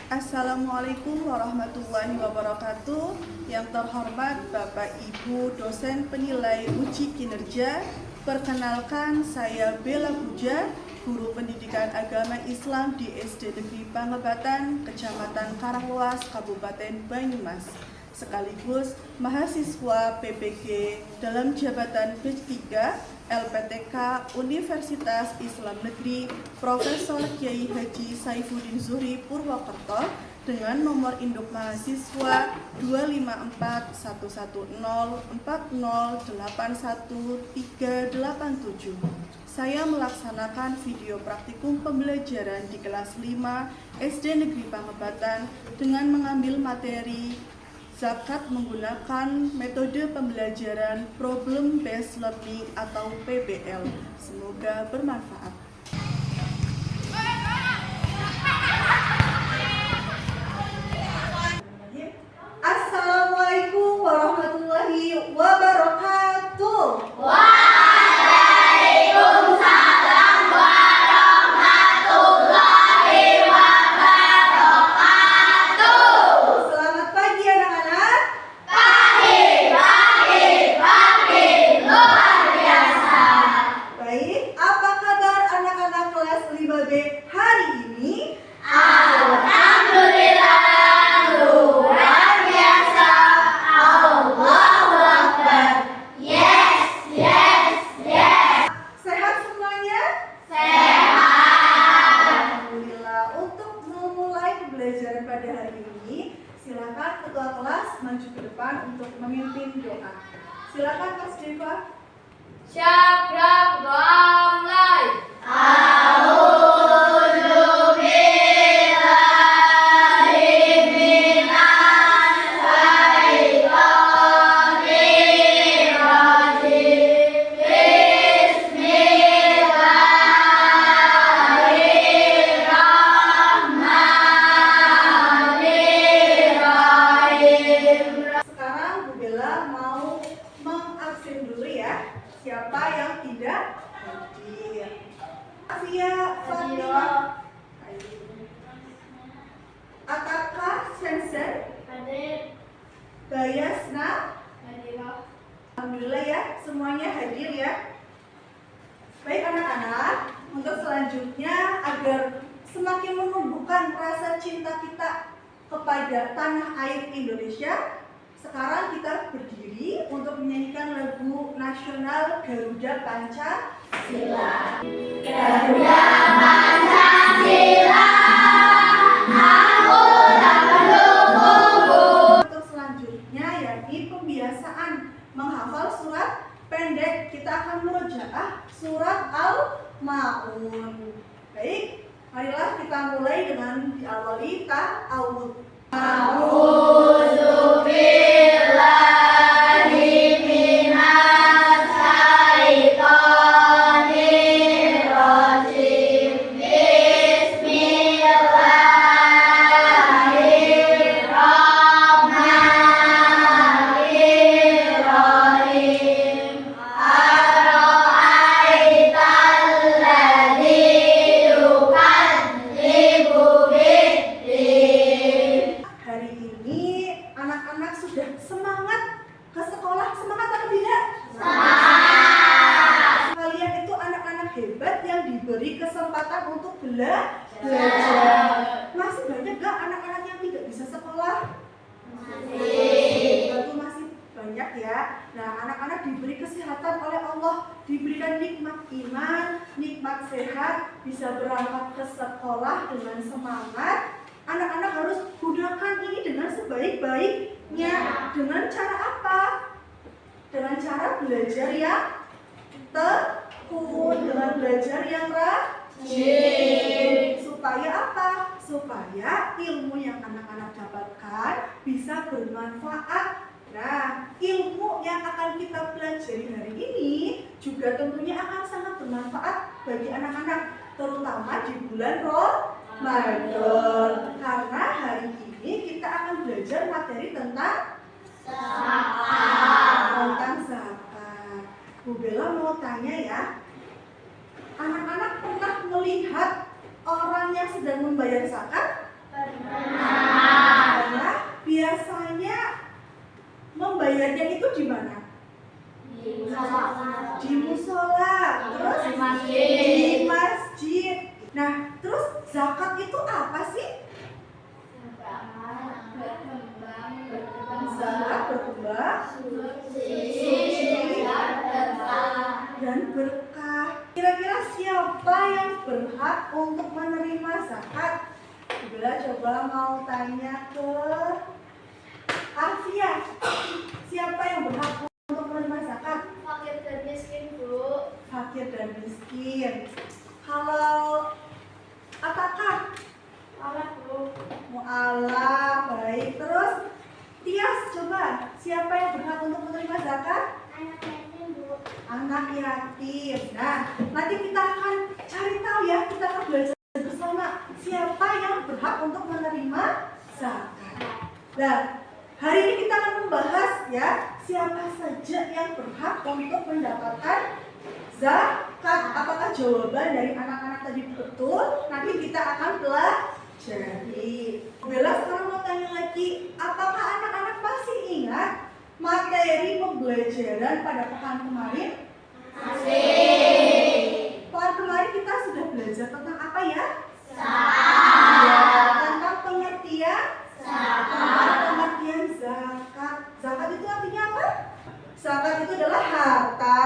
Assalamualaikum warahmatullahi wabarakatuh. Yang terhormat Bapak Ibu dosen penilai uji kinerja, perkenalkan saya Bella Puja, guru pendidikan agama Islam di SD Negeri Pangebatan, Kecamatan Karangluas, Kabupaten Banyumas, sekaligus mahasiswa PPG dalam jabatan batch 3 LPTK Universitas Islam Negeri Profesor Kiai Haji Saifuddin Zuhri Purwokerto dengan nomor induk mahasiswa 25411408137. Saya melaksanakan video praktikum pembelajaran di kelas 5 SD Negeri Pangebatan dengan mengambil materi zakat menggunakan metode pembelajaran Problem Based Learning atau PBL. Semoga bermanfaat. Assalamualaikum warahmatullahi wabarakatuh. Waalaikumsalam warahmatullahi wabarakatuh. Selamat pagi anak-anak. Pagi, luar biasa. Baik, apa kabar anak-anak kelas 5B hari ini? Alhamdulillah, luar biasa. Allahu Akbar. Yes. Sehat semuanya? Sehat. Alhamdulillah. Untuk memulai pembelajaran pada hari ini, silakan ketua kelas maju ke depan untuk memimpin doa. Silakan Mas Deva. Syabrak damlai. A'udzu billahi minas syaitonir rajim. Bismillahirrahmanirrahim. Sekarang Bu Bella mau mengabsen dulu ya. Siapa yang tidak hadir? Afia Fatimah, Ataka Shensen, Hadir. Bayasna. Hadirah. Alhamdulillah ya, semuanya hadir ya. Baik anak-anak, untuk selanjutnya agar semakin menumbuhkan rasa cinta kita kepada tanah air Indonesia, sekarang kita berdiri untuk menyanyikan lagu nasional Garuda Pancasila. Garuda Pancasila, aku tak pendukungmu. Untuk selanjutnya yakni pembiasaan menghafal surat pendek. Kita akan murojaah surat Al-Ma'un. Baik, marilah kita mulai dengan diawali ta'awudz. A'udzu billahi minas syaitonir rajim. Bismillahirrahmanirrahim. Ara'aital ladzi yukadzibu bid-din. Hari ini anak-anak sudah semangat ke sekolah. Semangat atau tidak? Semangat. Kalian itu anak-anak hebat yang diberi kesempatan untuk belajar. Masih banyak gak anak-anak yang tidak bisa sekolah? Itu masih banyak ya. Nah, anak-anak diberi kesehatan oleh Allah, diberikan nikmat iman, nikmat sehat, bisa berangkat ke sekolah dengan semangat. Anak-anak harus gunakan ini dengan sebaik-baiknya. Dengan cara apa? Dengan cara belajar yang tekun, dengan belajar yang rajin. Supaya apa? Supaya ilmu yang anak-anak dapatkan bisa bermanfaat. Nah, ilmu yang akan kita pelajari hari ini juga tentunya akan sangat bermanfaat bagi anak-anak, terutama di bulan Ramadan. Karena hari ini kita akan belajar materi tentang zakat. Bu Bella mau tanya ya, anak-anak pernah melihat orang yang sedang membayar zakat? Pernah. dan berkah. Kira-kira siapa yang berhak untuk menerima zakat? Bila coba mau tanya ke Arfia, siapa yang berhak untuk menerima zakat? Fakir dan miskin, Bu. Fakir dan miskin. Kalau apakah? Alat, Bu. Mu'alaf, baik. Terus Tias, coba siapa yang berhak untuk menerima zakat? Anak yatim, Bu. Anak yatim. Nah, nanti kita akan cari tahu ya, kita akan belajar bersama siapa yang berhak untuk menerima zakat. Nah, hari ini kita akan membahas ya, siapa saja yang berhak untuk mendapatkan zakat. Apakah jawaban dari anak-anak tadi betul? Nanti kita akan pelajari. Bella sekarang mau tanya lagi, apakah anak-anak masih ingat materi pembelajaran pada pekan kemarin? Masih. Pekan kemarin kita sudah belajar tentang apa ya? Zakat. Ya, tentang pengertian zakat. Zakat itu artinya apa? Zakat itu adalah harta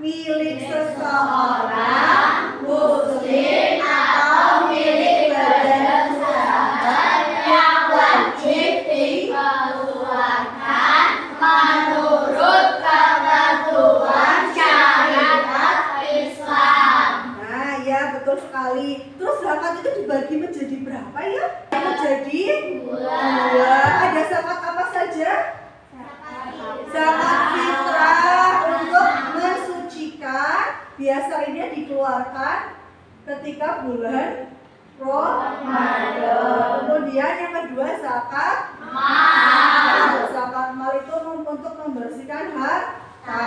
milik seseorang, muslim atau milik badan usaha yang wajib Dikeluarkan menurut ketentuan syariat Islam. Nah, ya betul sekali. Terus zakat itu dibagi menjadi berapa ya? Menjadi dua. Ada zakat apa saja? Zakat fitrah untuk mensucikan, biasanya dikeluarkan ketika bulan Ramadan. Kemudian yang kedua zakat mal. Zakat mal itu untuk membersihkan harta.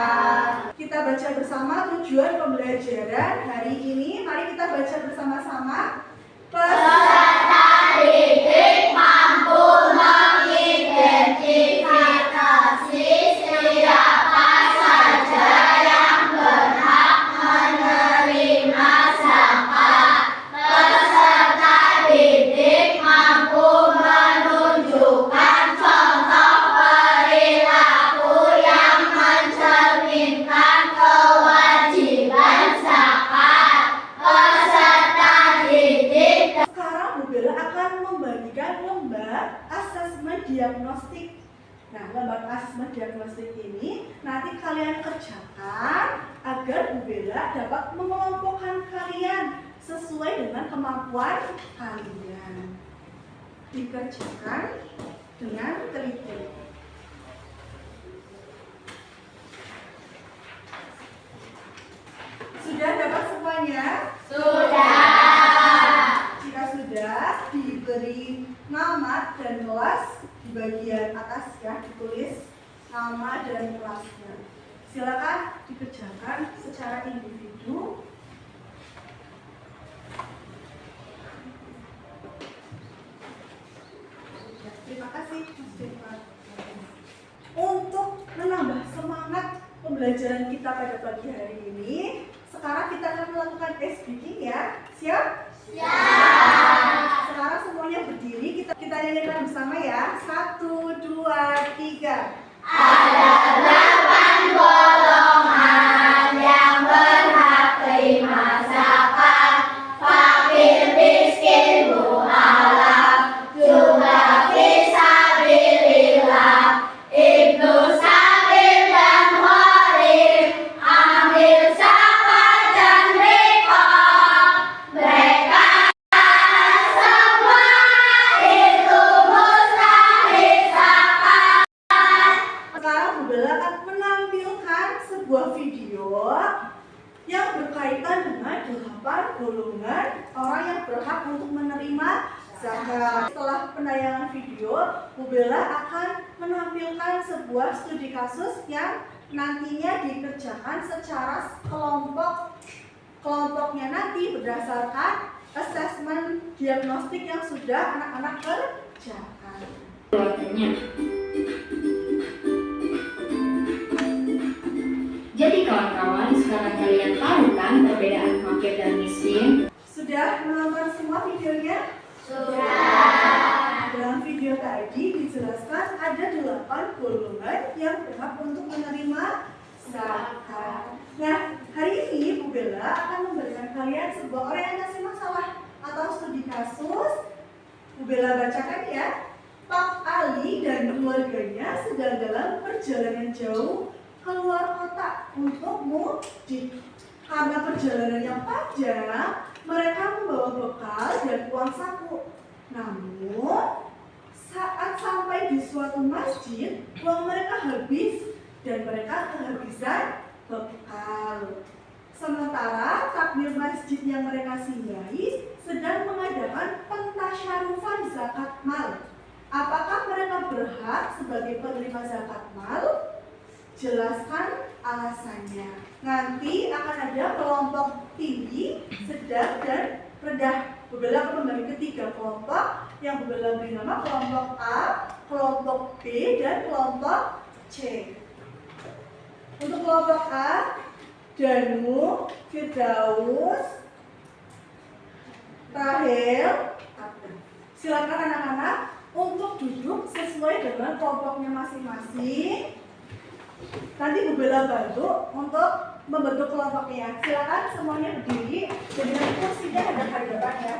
Kita baca bersama tujuan pembelajaran hari ini. Mari kita baca bersama-sama. Peserta didik mampu mengidentifikasi siapa saja yang berhak menerima zakat. Peserta didik mampu menunjukkan contoh perilaku yang mencerminkan kewajiban zakat. Peserta didik. Sekarang Bu Bella akan membagikan lembar asesmen diagnostik. Nah, lembar asesmen diagnostik ini nanti kalian kerjakan agar Bu Bella dapat mengelompokkan kalian sesuai dengan kemampuan kalian. Dikerjakan dengan teliti. Sudah dapat semuanya? Jika sudah, diberi nama dan kelas di bagian atas ya, ditulis nama dan kelasnya. Silakan dikerjakan secara individu. Ya, terima kasih Mas Devan. Untuk menambah semangat pembelajaran kita pada pagi hari ini, sekarang kita akan melakukan speaking ya. Siap? Sekarang semuanya berdiri, kita nyanyikan bersama ya. 1, 2, 3. Ada 8 golongan yang berhak terima zakat. Fakir, miskin, mu'alaf, juga fisabilillah, ibnu sabil dan gharib, amil zakat dan riqab. Mereka semua itu mustahik zakat. Sekarang Bu Bella akan menampilkan sebuah video yang berkaitan dengan 8 golongan orang yang berhak untuk menerima zakat. Setelah penayangan video, Bu Bella akan menampilkan sebuah studi kasus yang nantinya dikerjakan secara kelompok. Kelompoknya nanti berdasarkan asesmen diagnostik yang sudah anak-anak kerjakan. Jadi kawan-kawan, sekarang kalian tahu kan perbedaan fakir dan miskin? Sudah menonton semua videonya? Sudah. Dalam video tadi dijelaskan ada 8 golongan yang yang berhak untuk menerima zakat. Nah, hari ini Bu Bella akan memberikan kalian sebuah orientasi masalah atau studi kasus. Bu Bella bacakan ya. Pak Ali dan keluarganya sedang dalam perjalanan jauh keluar kota untuk mudik. Karena perjalanan yang panjang, mereka membawa bekal dan uang saku. Namun, saat sampai di suatu masjid, uang mereka habis dan mereka kehabisan bekal. Sementara takmir masjid yang mereka singgahi sedang mengadakan pentasyarufan zakat mal. Apakah mereka berhak sebagai penerima zakat mal? Jelaskan alasannya. Nanti akan ada kelompok tinggi, sedang, dan rendah. Bu Bella akan membagi ketiga kelompok yang Bu Bella beri nama kelompok A, kelompok B, dan kelompok C. Untuk kelompok A, Danu, Firdaus, Rahel, Abda. Silakan anak-anak untuk duduk sesuai dengan kelompoknya masing-masing. Nanti Bu Bella bantu untuk membentuk kelompoknya. Silakan semuanya berdiri. Jadi nanti kursinya ada hadapan ya.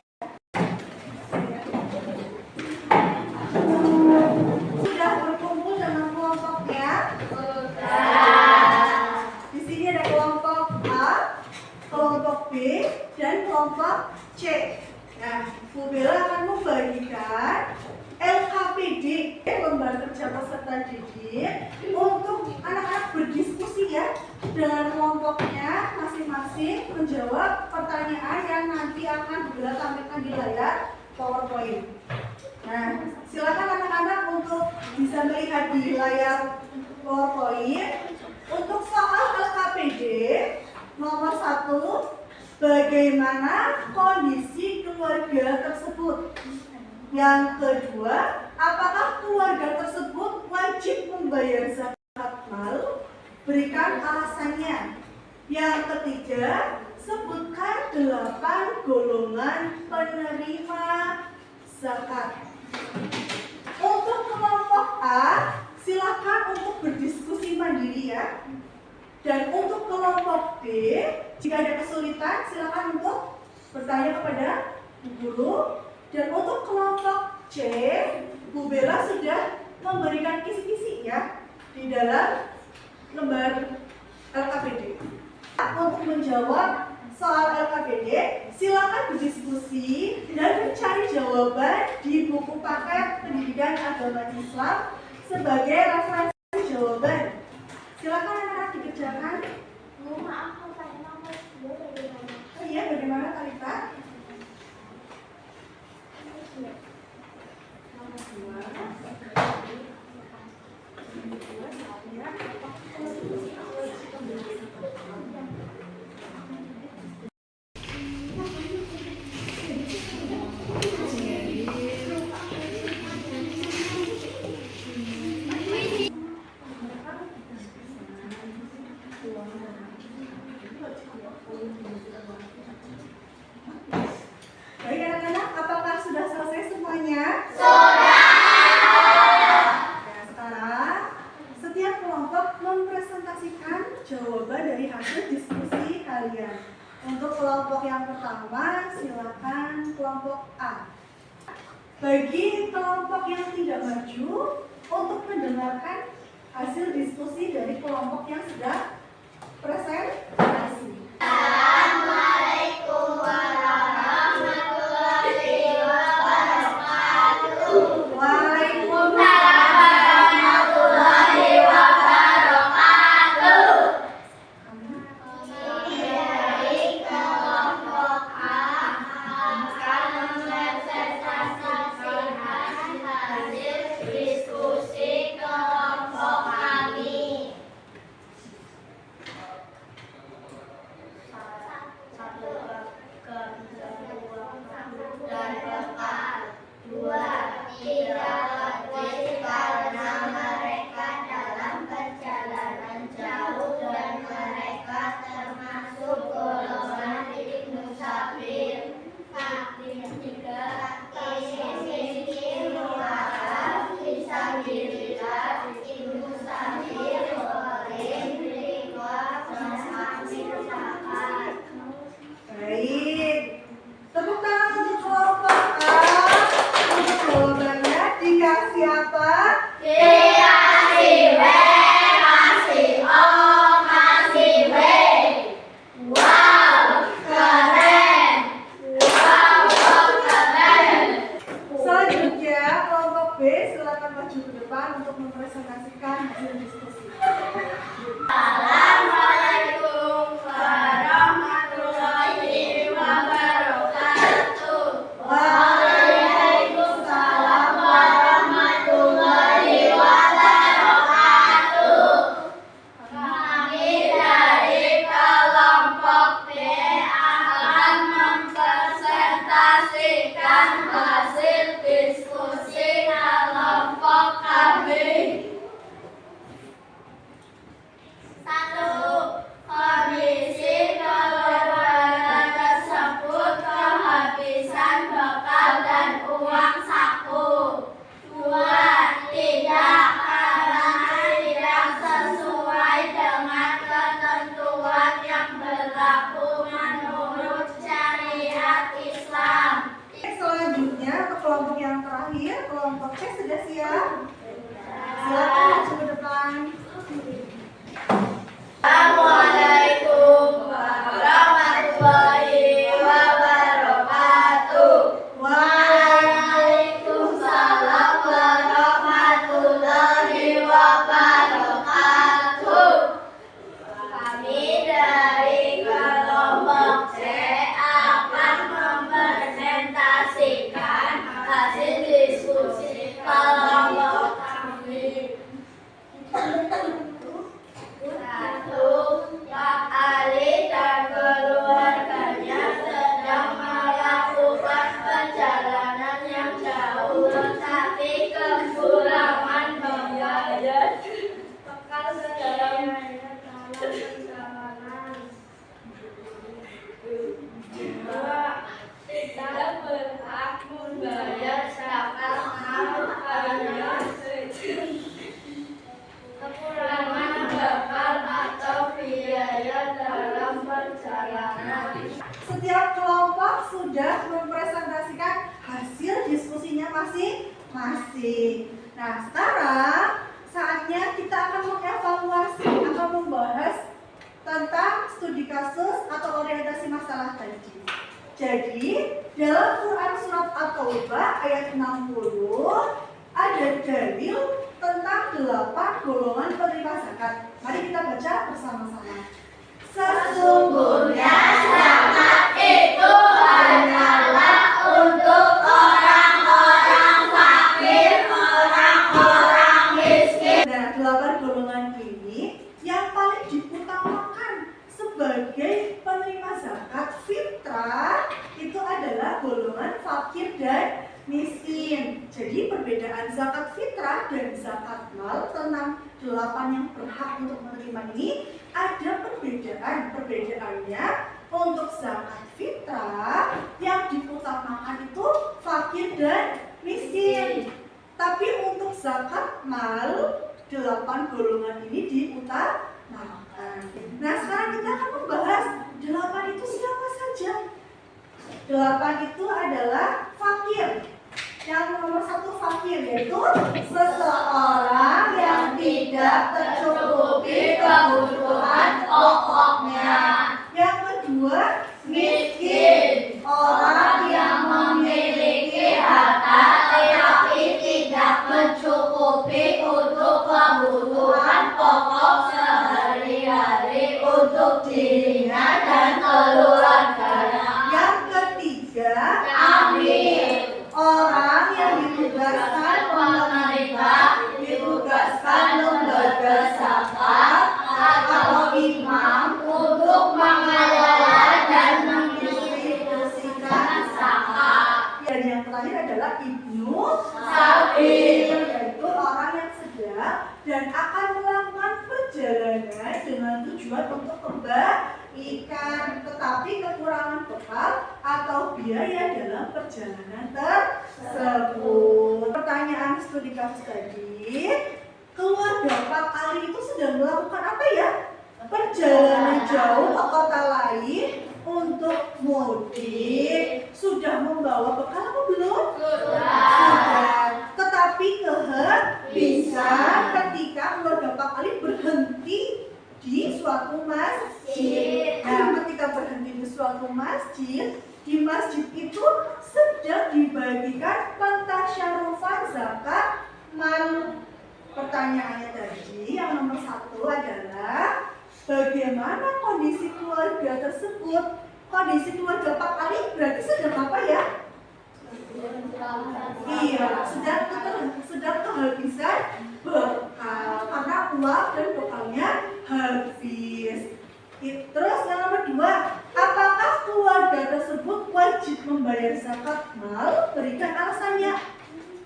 Sudah berkumpul dengan kelompoknya? Sudah. Di sini ada kelompok A, kelompok B, dan kelompok C. Nah, Bu Bella akan membagikan LKPD, lembar kerja peserta didik, untuk anak-anak berdiskusi ya dengan kelompoknya masing-masing menjawab pertanyaan yang nanti akan Bu Bella tampilkan di layar PowerPoint. Nah, silakan anak-anak untuk bisa melihat di layar PowerPoint. Untuk soal LKPD nomor 1, bagaimana kondisi keluarga tersebut? Yang kedua, apakah keluarga tersebut wajib membayar zakat mal? Berikan alasannya. Yang ketiga, sebutkan 8 golongan penerima zakat. Untuk kelompok A, silakan untuk berdiskusi mandiri ya. Dan untuk kelompok B, jika ada kesulitan, silakan untuk bertanya kepada Bu Guru. Dan untuk kelompok C, Bu Bella sudah memberikan kisi-kisi ya di dalam lembar LKPD. Untuk menjawab soal LKPD, silakan berdiskusi dan mencari jawaban di buku paket Pendidikan Agama Islam sebagai referensi jawaban. Silakan anak-anak dikerjakan. Maaf, mau tanya nomor 2 bagaimana? Oh iya, bagaimana Talita? Nomor 2. Baik anak-anak, apakah sudah selesai semuanya? Ya, sekarang setiap kelompok mempresentasikan jawaban dari hasil diskusi kalian. Untuk kelompok yang pertama, silakan kelompok A. Bagi kelompok yang tidak maju, untuk mendengarkan hasil diskusi dari kelompok yang sudah presentasi. Assalamualaikum warahmatullahi wabarakatuh. Waalaikumsalam warahmatullahi wabarakatuh. Dari kelompok A akan mempresentasikan hasil diskusi kelompok kami. B silakan maju ke depan untuk mempresentasikan hasil diskusi. Assalamualaikum warahmatullahi wabarakatuh. Waalaikumsalam warahmatullahi wabarakatuh. Kami dari kelompok B akan mempresentasikan hasil diskusi kelompok kami. 1. Kondisi keluarga tersebut kehabisan bekal dan uang saku. 2. Tidak karena tidak sesuai dengan ketentuan yang berlaku menurut syariat Islam. Selanjutnya ke kelompok yang terakhir, kelompok C sudah siap? Silakan maju ke depan. Assalamualaikum warahmatullahi wabarakatuh. Waalaikumsalam warahmatullahi wabarakatuh. Kami dari kelompok C akan mempresentasikan hasil diskusi kelompok kami. 1. Pak Ali dan keluarganya sedang melakukan perjalanan yang jauh, tetapi kekurangan biaya bekal dalam perjalanan. 2. Tidak berhak membayar zakat mal karena kekurangan bekal atau biaya dalam perjalanan. Setiap kelompok sudah mempresentasikan hasil diskusinya masing-masing. Nah, sekarang saatnya kita akan mengevaluasi, akan membahas tentang studi kasus atau orientasi masalah tadi. Jadi, dalam Quran Surat At-Taubah ayat 60 ada dalil tentang 8 golongan penerima zakat. Mari kita baca bersama-sama. Sesungguhnya zakat itu hanyalah untuk orang-orang fakir, orang-orang miskin. Nah, 8 golongan ini yang paling diutamakan sebagai penerima zakat fitrah itu adalah golongan fakir dan miskin. Jadi perbedaan zakat fitrah dan zakat mal tentang 8 yang berhak untuk menerima ini ada perbedaan. Perbedaannya untuk zakat fitrah yang diutamakan itu fakir dan miskin. Tapi untuk zakat mal 8 golongan ini diutamakan. Nah, sekarang kita akan membahas 8 itu siapa saja. 8 itu adalah fakir. Yang nomor 1 fakir yaitu seseorang yang tidak tercukupi kebutuhan pokoknya. Yang kedua miskin, orang yang memiliki harta tetapi tidak mencukupi untuk kebutuhan pokok sehari-hari untuk dirinya dan keluarganya. Yang ketiga amil, orang yang ditugaskan pemerintah, ditugaskan lembaga zakat atau imam untuk mengelola dan mendistribusikan zakat. Dan yang terakhir adalah ibnu sabil, yaitu orang yang sedang dan akan melakukan perjalanan dengan tujuan untuk kebaikan, tetapi kekurangan bekal atau biaya dalam perjalanan tersebut. Pertanyaan studi kasus tadi, keluarga Pak Ali itu sedang melakukan apa ya? Perjalanan jauh ke kota lain untuk mudik. Sudah membawa bekal apa belum? Sudah. Tetapi kehabisan ketika keluarga Pak Ali berhenti di suatu masjid. Nah, ketika berhenti di suatu masjid, di masjid itu sedang dibagikan pentasyarufan zakat pertanyaannya tadi yang nomor 1 adalah bagaimana kondisi keluarga tersebut? Kondisi keluarga Pak Ali berarti sedang apa ya? Iya, sedang kehabisan bekal karena uang dan bekalnya habis. Terus yang nomor 2, apakah keluarga tersebut wajib membayar zakat mal? Berikan alasannya.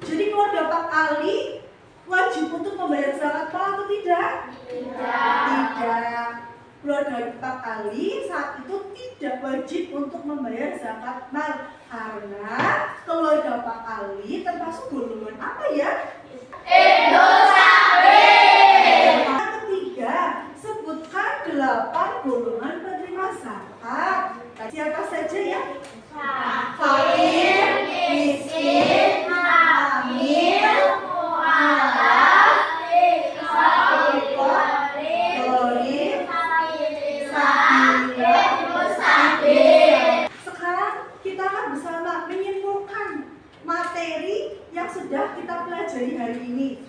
Jadi keluarga Pak Ali wajib untuk membayar zakat mal atau tidak? Tidak. Keluarga Pak Ali saat itu tidak wajib untuk membayar zakat mal karena keluarga Pak Ali termasuk golongan apa ya? Yang ketiga, sebutkan 8 golongan penerima zakat. Siapa saja ya? Fakir, miskin, amil, mu'alaf, sekarang kita akan bersama menyimpulkan materi yang sudah kita pelajari hari ini,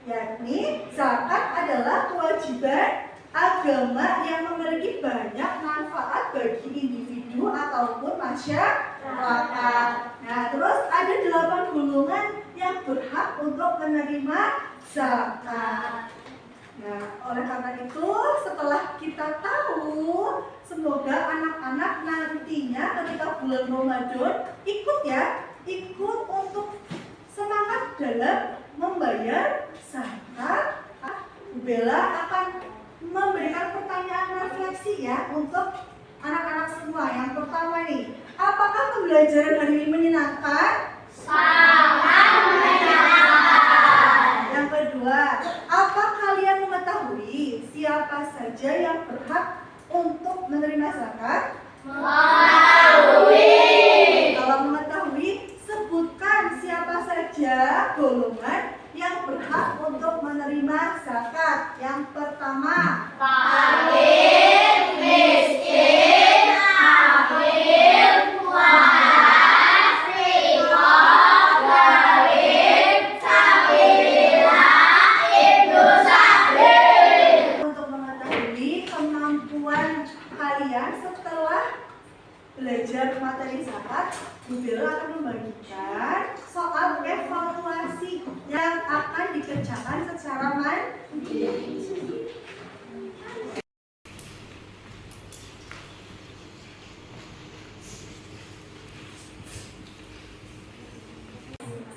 yakni zakat adalah kewajiban agama yang memiliki banyak manfaat bagi individu ataupun masyarakat. Nah, terus ada 8 golongan yang berhak untuk menerima zakat. Nah, oleh karena itu setelah kita tahu, semoga anak-anak nantinya ketika bulan Ramadan ikut untuk semangat dalam membayar zakat. Bu Bella akan memberikan pertanyaan refleksi ya untuk anak-anak semua. Yang pertama nih, apakah pembelajaran hari ini menyenangkan? Sangat menyenangkan. Yang kedua, apa kalian mengetahui siapa saja yang berhak untuk menerima zakat? Mengetahui. Kalau mengetahui, sebutkan siapa saja golongan yang berhak untuk menerima zakat. Yang pertama, Fakir, miskin, amil, mu'alaf, riqab, gharib, sabilillah, ibnu sabil. untuk mengetahui kemampuan kalian setelah belajar materi zakat, Bu Bella akan membagikan soal evaluasi yang akan dikerjakan secara mandiri.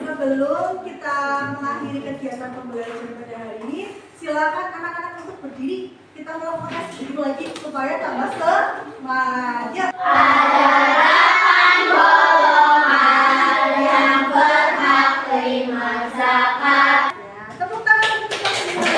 Sebelum kita mengakhiri kegiatan pembelajaran pada hari ini, silakan anak-anak untuk berdiri. Kita melakukan tes lagi supaya tambah semangat. Ada 8 golongan yang berhak terima zakat. Ya, tepuk tangan untuk kita semua.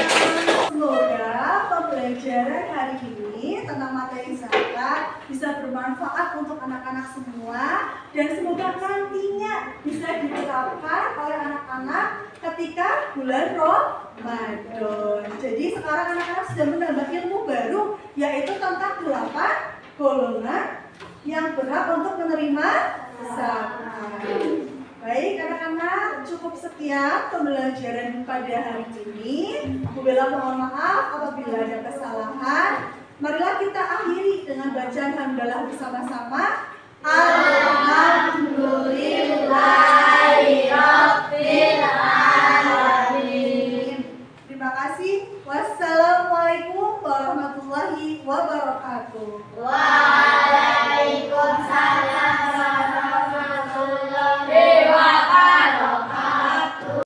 Semoga pembelajaran hari ini tentang materi zakat bisa bermanfaat untuk anak-anak semua dan semoga nantinya bisa diterapkan oleh anak-anak ketika bulan Ramadan. Jadi sekarang anak-anak sudah menambah ilmu baru, yaitu tentang 8 golongan yang berhak untuk menerima zakat. Baik anak-anak, cukup sekian pembelajaran pada hari ini. Bu Bella mohon maaf apabila ada kesalahan. Marilah kita akhiri dengan bacaan hamdalah bersama-sama. Alhamdulillahirabbil